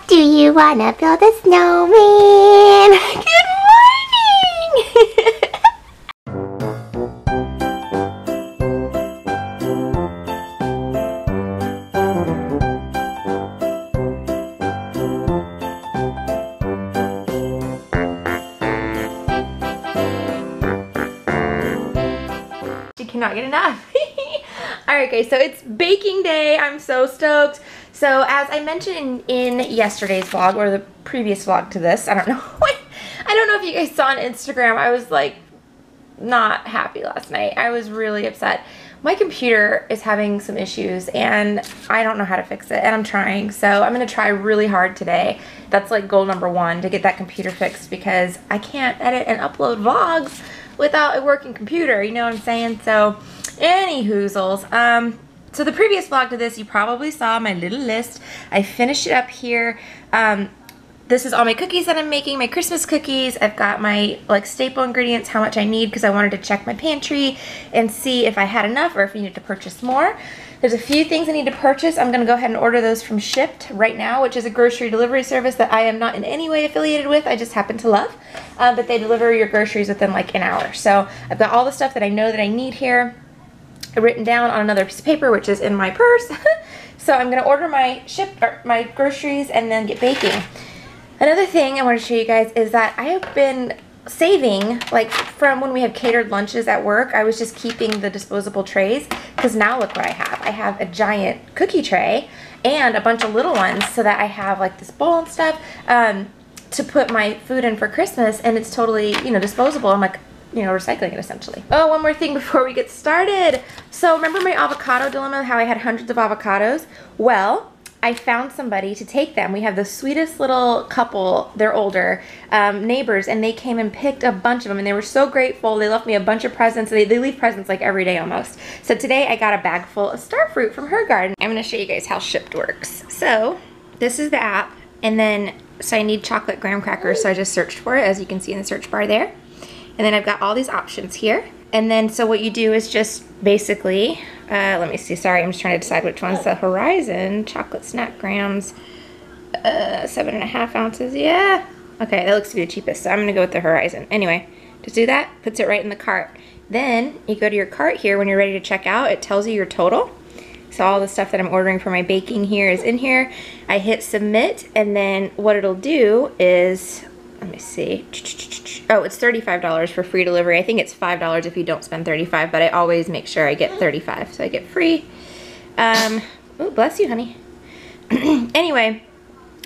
Do you wanna build a snowman? Good morning! She cannot get enough. Alright guys, so it's baking day. I'm so stoked. So as I mentioned in yesterday's vlog, or the previous vlog to this, I don't know. I don't know if you guys saw on Instagram, I was like not happy last night. I was really upset. My computer is having some issues and I don't know how to fix it, and I'm trying. So I'm gonna try really hard today. That's like goal number one, to get that computer fixed, because I can't edit and upload vlogs without a working computer, you know what I'm saying? So any hoozles. So the previous vlog to this, you probably saw my little list. I finished it up here. This is all my cookies that I'm making, my Christmas cookies. I've got my like staple ingredients, how much I need, because I wanted to check my pantry and see if I had enough or if I needed to purchase more. There's a few things I need to purchase. I'm gonna go ahead and order those from Shipt right now, which is a grocery delivery service that I am not in any way affiliated with. I just happen to love. But they deliver your groceries within like an hour. So I've got all the stuff that I know that I need here written down on another piece of paper, which is in my purse. So I'm gonna order my my groceries and then get baking. Another thing I want to show you guys is that I have been saving, like from when we have catered lunches at work. I was just keeping the disposable trays, because now look what I have. I have a giant cookie tray and a bunch of little ones, so that I have like this bowl and stuff to put my food in for Christmas, and it's totally, you know, disposable. I'm like, you know, recycling it essentially. Oh, one more thing before we get started. So remember my avocado dilemma, how I had hundreds of avocados? Well, I found somebody to take them. We have the sweetest little couple, they're older, neighbors, and they came and picked a bunch of them, and they were so grateful. They left me a bunch of presents. They leave presents like every day almost. So today I got a bag full of star fruit from her garden. I'm gonna show you guys how Shipt works. So this is the app, and then, so I need chocolate graham crackers, so I just searched for it, as you can see in the search bar there. And then I've got all these options here. And then, so what you do is just basically, let me see, sorry, I'm just trying to decide which one's the Horizon. Chocolate snack grams, 7.5 ounces, yeah. Okay, that looks to be the cheapest, so I'm gonna go with the Horizon. Anyway, just do that, puts it right in the cart. Then, you go to your cart here, when you're ready to check out, it tells you your total. So all the stuff that I'm ordering for my baking here is in here. I hit submit, and then what it'll do is, let me see. Oh, it's $35 for free delivery. I think it's $5 if you don't spend $35, but I always make sure I get $35, so I get free. Oh, bless you, honey. Anyway,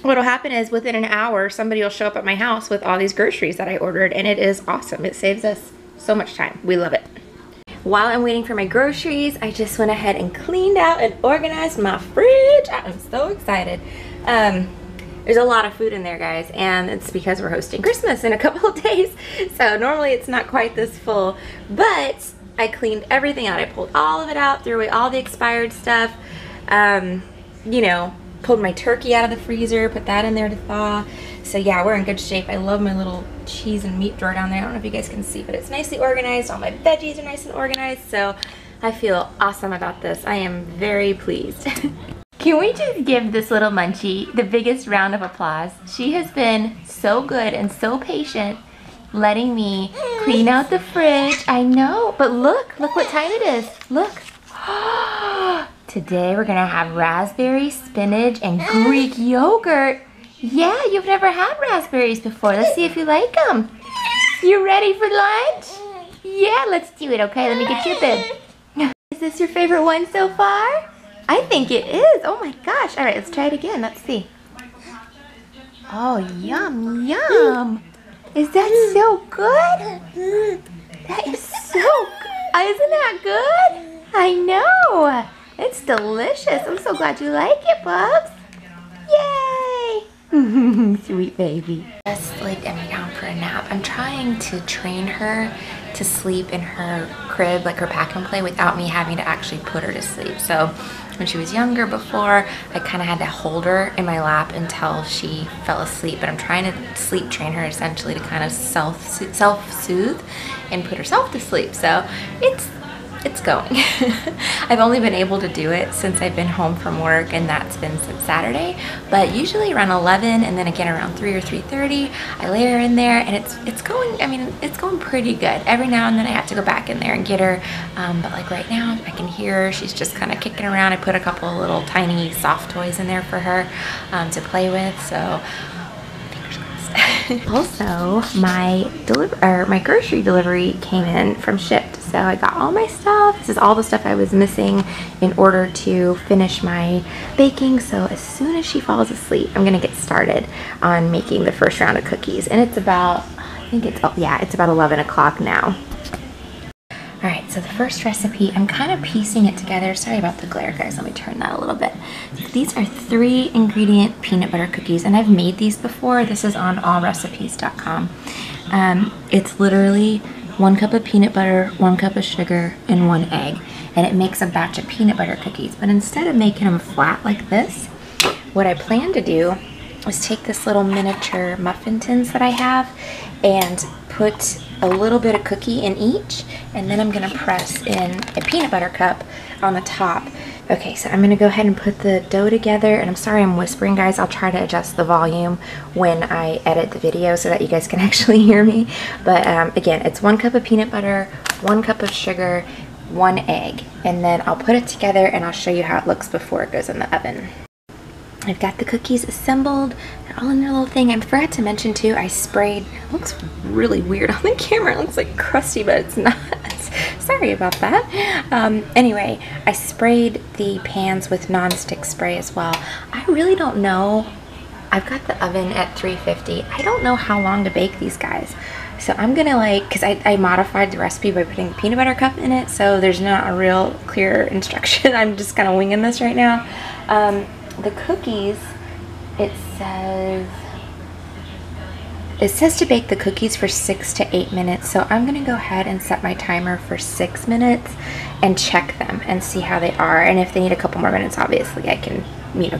what'll happen is within an hour, somebody will show up at my house with all these groceries that I ordered, and it is awesome. It saves us so much time. We love it. While I'm waiting for my groceries, I just went ahead and cleaned out and organized my fridge. I'm so excited. There's a lot of food in there, guys, and it's because we're hosting Christmas in a couple of days. So normally it's not quite this full, but I cleaned everything out. I pulled all of it out, threw away all the expired stuff, you know, pulled my turkey out of the freezer, put that in there to thaw. So yeah, we're in good shape. I love my little cheese and meat drawer down there. I don't know if you guys can see, but it's nicely organized. All my veggies are nice and organized, so I feel awesome about this. I am very pleased. Can we just give this little munchie the biggest round of applause? She has been so good and so patient letting me clean out the fridge. I know, but look what time it is. Look. Today we're gonna have raspberry, spinach, and Greek yogurt. Yeah, you've never had raspberries before. Let's see if you like them. You ready for lunch? Yeah, let's do it, okay? Let me get you a bib. Is this your favorite one so far? I think it is. Oh my gosh. All right, let's try it again. Let's see. Oh, yum, yum. Is that so good? That is so good. Isn't that good? I know. It's delicious. I'm so glad you like it, Bubs. Yay. Sweet baby. Just laid Emmy down for a nap. I'm trying to train her to sleep in her crib, like her pack and play, without me having to actually put her to sleep. So when she was younger before, I kind of had to hold her in my lap until she fell asleep. But I'm trying to sleep train her essentially to kind of self-soothe and put herself to sleep. So it's it's going. I've only been able to do it since I've been home from work, and that's been since Saturday. But usually around 11, and then again around 3 or 3:30, I lay her in there, and it's going. I mean, it's going pretty good. Every now and then I have to go back in there and get her, but like right now, I can hear her. She's just kind of kicking around. I put a couple of little tiny soft toys in there for her to play with. So. Also, my grocery delivery came in from Shipt, so I got all my stuff. This is all the stuff I was missing in order to finish my baking. So as soon as she falls asleep, I'm gonna get started on making the first round of cookies. And it's about, I think it's, oh yeah, it's about 11 o'clock now. Alright, so the first recipe, I'm kind of piecing it together. Sorry about the glare, guys. Let me turn that a little bit. These are 3 ingredient peanut butter cookies, and I've made these before. This is on allrecipes.com. It's literally 1 cup of peanut butter, 1 cup of sugar, and 1 egg. And it makes a batch of peanut butter cookies. But instead of making them flat like this, what I plan to do is take this little miniature muffin tins that I have and put a little bit of cookie in each, and then I'm gonna press in a peanut butter cup on the top. Okay, so I'm gonna go ahead and put the dough together, and I'm sorry I'm whispering, guys. I'll try to adjust the volume when I edit the video so that you guys can actually hear me. But again, it's 1 cup of peanut butter, 1 cup of sugar, 1 egg, and then I'll put it together and I'll show you how it looks before it goes in the oven. I've got the cookies assembled. They're all in their little thing. I forgot to mention too, I sprayed, it looks really weird on the camera. It looks like crusty, but it's not. Sorry about that. Anyway, I sprayed the pans with non-stick spray as well. I really don't know. I've got the oven at 350. I don't know how long to bake these guys. So I'm gonna because I modified the recipe by putting the peanut butter cup in it, so there's not a real clear instruction. I'm just kind of winging this right now. The cookies, it says to bake the cookies for 6 to 8 minutes. So I'm gonna go ahead and set my timer for 6 minutes and check them and see how they are. And if they need a couple more minutes, obviously I can,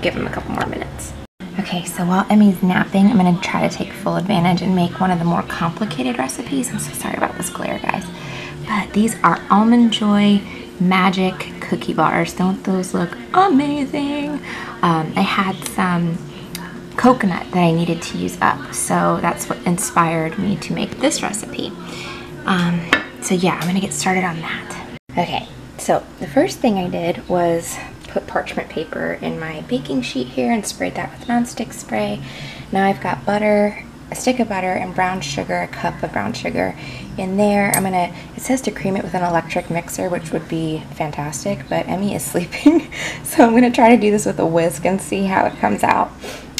give them a couple more minutes. Okay, so while Emmy's napping, I'm gonna try to take full advantage and make one of the more complicated recipes. I'm so sorry about this glare, guys. But these are Almond Joy Magic cookie bars. Don't those look amazing? I had some coconut that I needed to use up, so that's what inspired me to make this recipe. So yeah, I'm gonna get started on that. Okay, so the first thing I did was put parchment paper in my baking sheet here and sprayed that with nonstick spray. Now I've got butter, a stick of butter, and brown sugar, a cup of brown sugar in there. It says to cream it with an electric mixer, which would be fantastic, but Emmy is sleeping, so I'm gonna try to do this with a whisk and see how it comes out.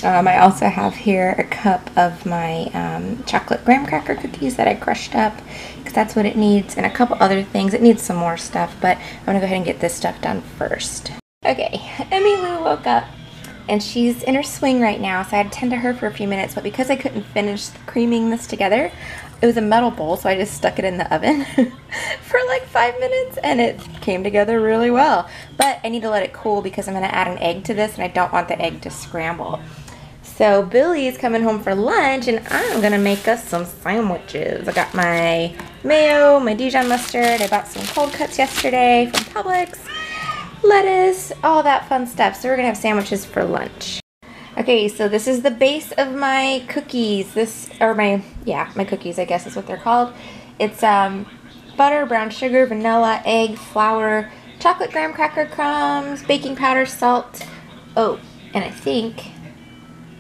I also have here a cup of my chocolate graham cracker cookies that I crushed up, because that's what it needs, and a couple other things. It needs some more stuff, but I'm gonna go ahead and get this stuff done first. Okay, Emmy Lou woke up, and she's in her swing right now, so I had to tend to her for a few minutes, but because I couldn't finish creaming this together, it was a metal bowl, so I just stuck it in the oven for like 5 minutes, and it came together really well. But I need to let it cool because I'm gonna add an egg to this, and I don't want the egg to scramble. So Billy's coming home for lunch, and I'm gonna make us some sandwiches. I got my mayo, my Dijon mustard, I bought some cold cuts yesterday from Publix, lettuce, all that fun stuff. So we're gonna have sandwiches for lunch. Okay, so this is the base of my cookies. My cookies, I guess is what they're called. It's butter, brown sugar, vanilla, egg, flour, chocolate graham cracker crumbs, baking powder, salt. Oh, and I think,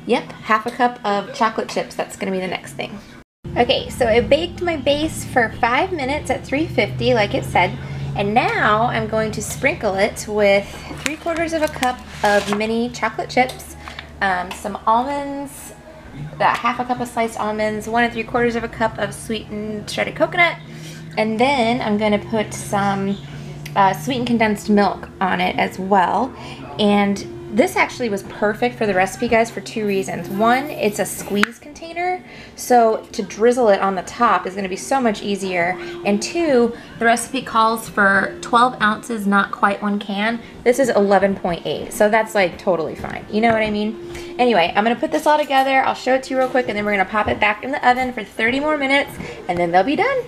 yep, half a cup of chocolate chips. That's gonna be the next thing. Okay, so I baked my base for 5 minutes at 350, like it said. And now I'm going to sprinkle it with 3/4 of a cup of mini chocolate chips, some almonds, half a cup of sliced almonds, 1 3/4 of a cup of sweetened shredded coconut, and then I'm going to put some sweetened condensed milk on it as well. And this actually was perfect for the recipe, guys, for 2 reasons. One, it's a squeeze container, so to drizzle it on the top is going to be so much easier. And 2, the recipe calls for 12 ounces, not quite 1 can. This is 11.8, so that's like totally fine. You know what I mean? Anyway, I'm going to put this all together. I'll show it to you real quick, and then we're going to pop it back in the oven for 30 more minutes, and then they'll be done.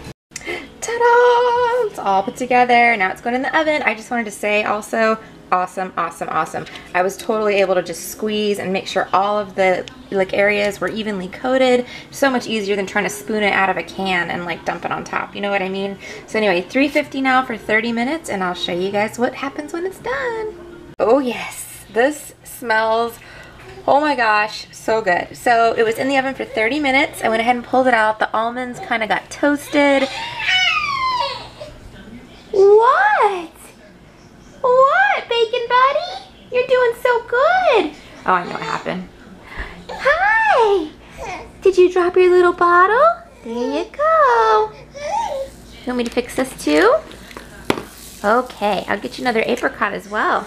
Ta-da! It's all put together. Now it's going in the oven. I just wanted to say also, awesome, awesome, awesome. I was totally able to just squeeze and make sure all of the like areas were evenly coated. So much easier than trying to spoon it out of a can and like dump it on top. You know what I mean? So anyway, 350 now for 30 minutes, and I'll show you guys what happens when it's done. Oh yes, this smells, oh my gosh, so good. So it was in the oven for 30 minutes. I went ahead and pulled it out. The almonds kind of got toasted. What? What, Bacon Buddy? You're doing so good. Oh, I know what happened. Hi. Did you drop your little bottle? There you go. You want me to fix this too? Okay, I'll get you another apricot as well.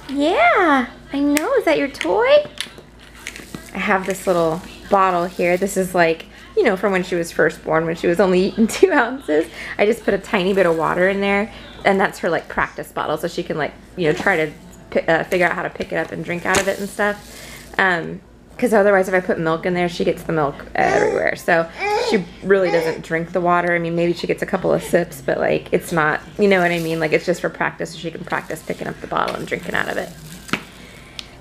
Yeah, I know. Is that your toy? I have this little bottle here. This is like, you know, from when she was first born, when she was only eating 2 ounces. I just put a tiny bit of water in there, and that's her like practice bottle, so she can like, you know, try to figure out how to pick it up and drink out of it and stuff. Because otherwise if I put milk in there, she gets the milk everywhere. So she really doesn't drink the water. I mean, maybe she gets a couple of sips, but like it's not, you know what I mean? Like it's just for practice, so she can practice picking up the bottle and drinking out of it.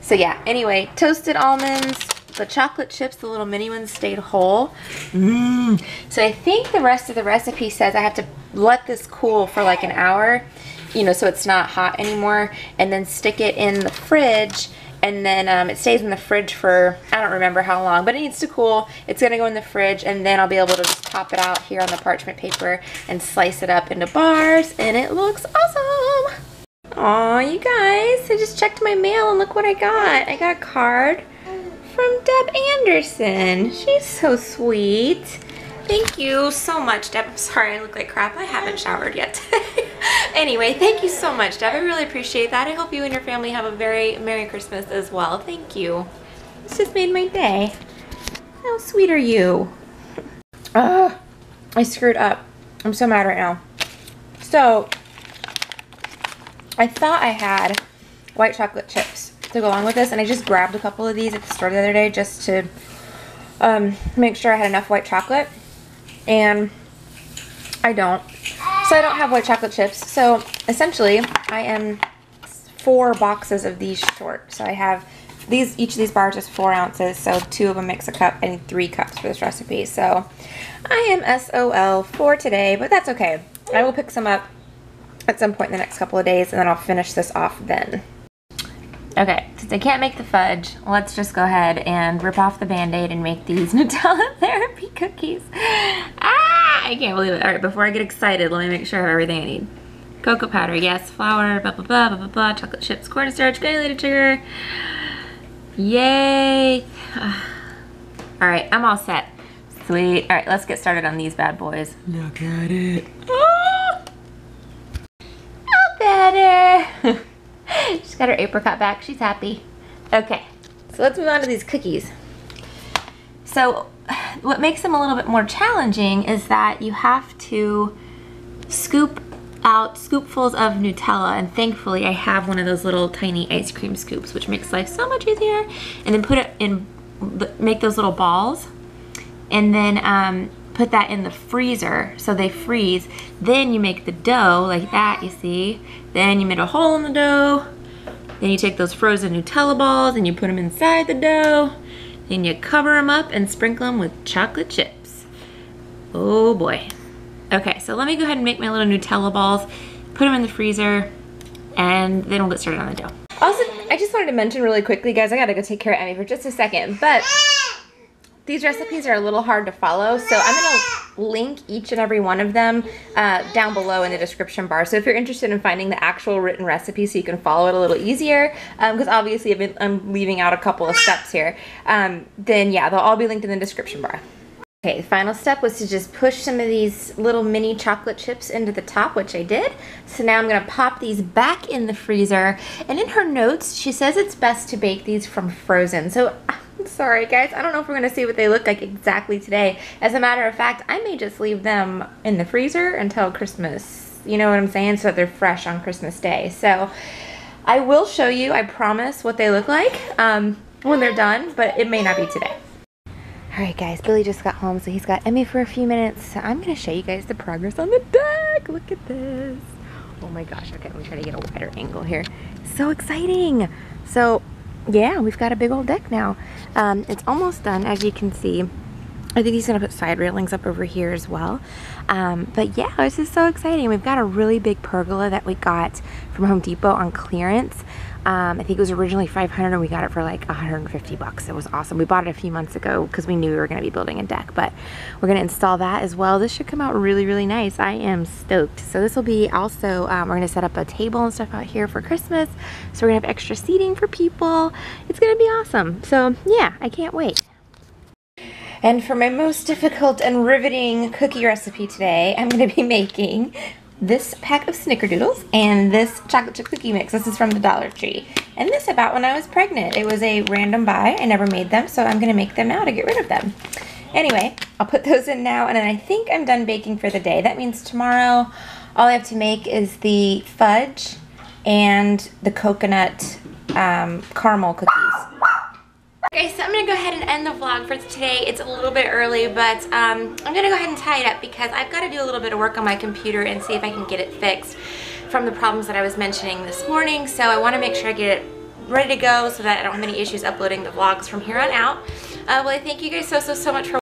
So yeah, anyway, toasted almonds. The chocolate chips, the little mini ones, stayed whole. So I think the rest of the recipe says I have to let this cool for like an hour, you know, so it's not hot anymore, and then stick it in the fridge, and then it stays in the fridge for, I don't remember how long, but it needs to cool. It's gonna go in the fridge, and then I'll be able to just pop it out here on the parchment paper and slice it up into bars, and it looks awesome. Aw, you guys, I just checked my mail and look what I got. I got a card from Deb Anderson. She's so sweet. Thank you so much, Deb. I'm sorry I look like crap. I haven't showered yet today. Anyway, thank you so much, Deb. I really appreciate that. I hope you and your family have a very Merry Christmas as well. Thank you. This just made my day. How sweet are you? I screwed up. I'm so mad right now. So, I thought I had white chocolate chips to go along with this, and I just grabbed a couple of these at the store the other day just to make sure I had enough white chocolate, and I don't. So I don't have white chocolate chips. So essentially I am 4 boxes of these short. So I have these, each of these bars is 4 ounces, so 2 of them makes a cup. I need 3 cups for this recipe. So I am SOL for today, but that's okay. I will pick some up at some point in the next couple of days, and then I'll finish this off then. Okay, since I can't make the fudge, let's just go ahead and rip off the Band-Aid and make these Nutella therapy cookies. Ah, I can't believe it. All right, before I get excited, let me make sure I have everything I need. Cocoa powder, yes, flour, blah, blah, blah, blah, blah, blah, chocolate chips, cornstarch, granulated sugar. Yay. All right, I'm all set. Sweet. All right, let's get started on these bad boys. Look at it. Oh, better. She's got her apricot back. She's happy. Okay, so let's move on to these cookies. So what makes them a little bit more challenging is that you have to scoop out scoopfuls of Nutella, and thankfully I have one of those little tiny ice cream scoops, which makes life so much easier. And then put it in, make those little balls, and then put that in the freezer so they freeze. Then you make the dough like that, you see. Then you make a hole in the dough. Then you take those frozen Nutella balls and you put them inside the dough. Then you cover them up and sprinkle them with chocolate chips. Oh boy. Okay, so let me go ahead and make my little Nutella balls, put them in the freezer, and then we'll get started on the dough. Also, I just wanted to mention really quickly, guys, I gotta go take care of Emmy for just a second, but these recipes are a little hard to follow, so I'm gonna link each and every one of them down below in the description bar. So if you're interested in finding the actual written recipe so you can follow it a little easier, because obviously I'm leaving out a couple of steps here, then yeah, they'll all be linked in the description bar. Okay, the final step was to just push some of these little mini chocolate chips into the top, which I did. So now I'm gonna pop these back in the freezer. And in her notes, she says it's best to bake these from frozen. So I'm sorry guys, I don't know if we're gonna see what they look like exactly today. As a matter of fact, I may just leave them in the freezer until Christmas. You know what I'm saying? So that they're fresh on Christmas Day. So I will show you, I promise, what they look like when they're done, but it may not be today. Alright guys, Billy just got home, so he's got Emmy for a few minutes. So I'm going to show you guys the progress on the deck. Look at this. Oh my gosh, okay, let me try to get a wider angle here. So exciting. So yeah, we've got a big old deck now. It's almost done, as you can see. I think he's going to put side railings up over here as well. But yeah, this is so exciting. We've got a really big pergola that we got from Home Depot on clearance. I think it was originally $500 and we got it for like 150 bucks. It was awesome. We bought it a few months ago because we knew we were going to be building a deck, but we're going to install that as well. This should come out really, really nice. I am stoked. So this will be also, we're going to set up a table and stuff out here for Christmas. So we're going to have extra seating for people. It's going to be awesome. So yeah, I can't wait. And for my most difficult and riveting cookie recipe today, I'm going to be making this pack of snickerdoodles and this chocolate chip cookie mix. This is from the Dollar Tree. And this I bought when I was pregnant. It was a random buy. I never made them, so I'm going to make them now to get rid of them. Anyway, I'll put those in now, and then I think I'm done baking for the day. That means tomorrow all I have to make is the fudge and the coconut caramel cookies. Okay, so I'm going to go ahead and end the vlog for today. It's a little bit early, but I'm going to go ahead and tie it up because I've got to do a little bit of work on my computer and see if I can get it fixed from the problems that I was mentioning this morning. So I want to make sure I get it ready to go so that I don't have any issues uploading the vlogs from here on out. Well, I thank you guys so much for